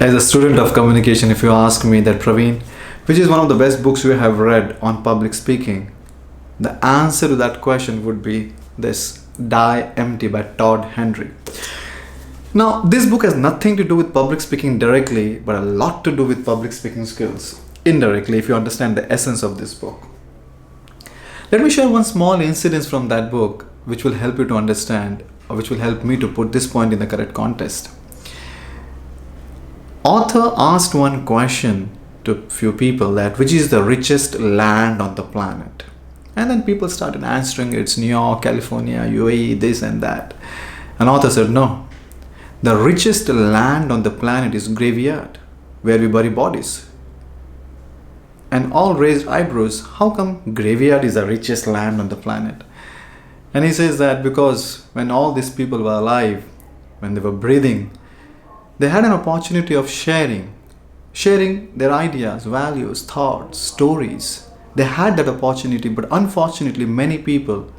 As a student of communication, if you ask me that, Praveen, which is one of the best books you have read on public speaking, the answer to that question would be this, Die Empty by Todd Henry. Now, this book has nothing to do with public speaking directly, but a lot to do with public speaking skills indirectly, if you understand the essence of this book. Let me share one small incident from that book which will help you to understand, or which will help me to put this point in the correct context. Author asked one question to few people, that which is the richest land on the planet? And then people started answering, it's New York, California, UAE, this and that. And author said, no, the richest land on the planet is graveyard, where we bury bodies. And all raised eyebrows, how come graveyard is the richest land on the planet? And he says that because when all these people were alive, when they were breathing, they had an opportunity of sharing their ideas, values, thoughts, stories. They had that opportunity, but unfortunately many people,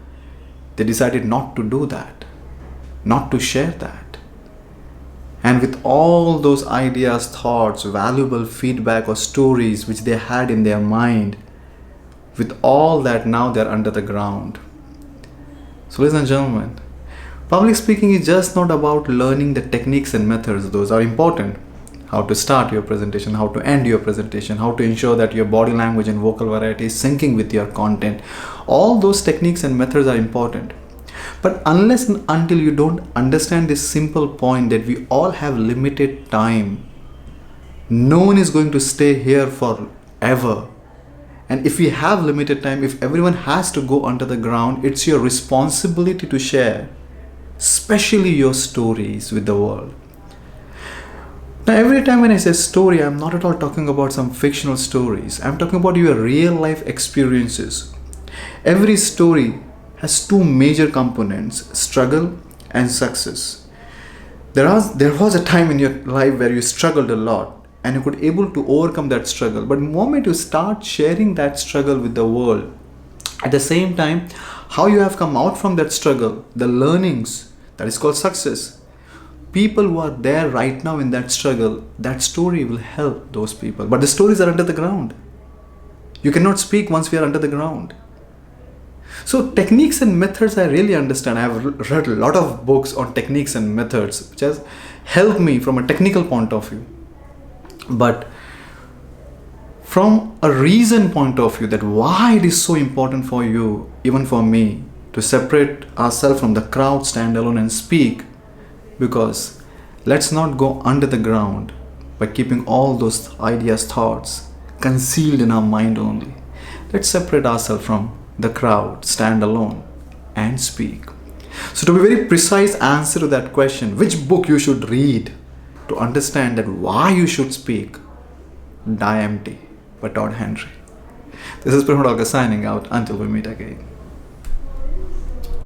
they decided not to do that, not to share that. And with all those ideas, thoughts, valuable feedback or stories which they had in their mind, with all that, now they're under the ground. So ladies and gentlemen, public speaking is just not about learning the techniques and methods. Those are important. How to start your presentation, how to end your presentation, how to ensure that your body language and vocal variety is syncing with your content. All those techniques and methods are important. But unless and until you don't understand this simple point that we all have limited time, no one is going to stay here forever. And if we have limited time, if everyone has to go under the ground, it's your responsibility to share, especially your stories with the world. Now, every time when I say story, I'm not at all talking about some fictional stories. I'm talking about your real life experiences. Every story has two major components, struggle and success. There was a time in your life where you struggled a lot and you could able to overcome that struggle. But the moment you start sharing that struggle with the world, at the same time, how you have come out from that struggle, the learnings, that is called success. People who are there right now in that struggle, that story will help those people. But the stories are under the ground. You cannot speak once we are under the ground. So techniques and methods I really understand. I have read a lot of books on techniques and methods which has helped me from a technical point of view. But from a reason point of view, that why it is so important for you, even for me, to separate ourselves from the crowd, stand alone and speak. Because let's not go under the ground by keeping all those ideas, thoughts concealed in our mind only. Let's separate ourselves from the crowd, stand alone and speak. So to be very precise answer to that question, which book you should read to understand that why you should speak, Die Empty by Todd Henry. This is Praveen signing out until we meet again.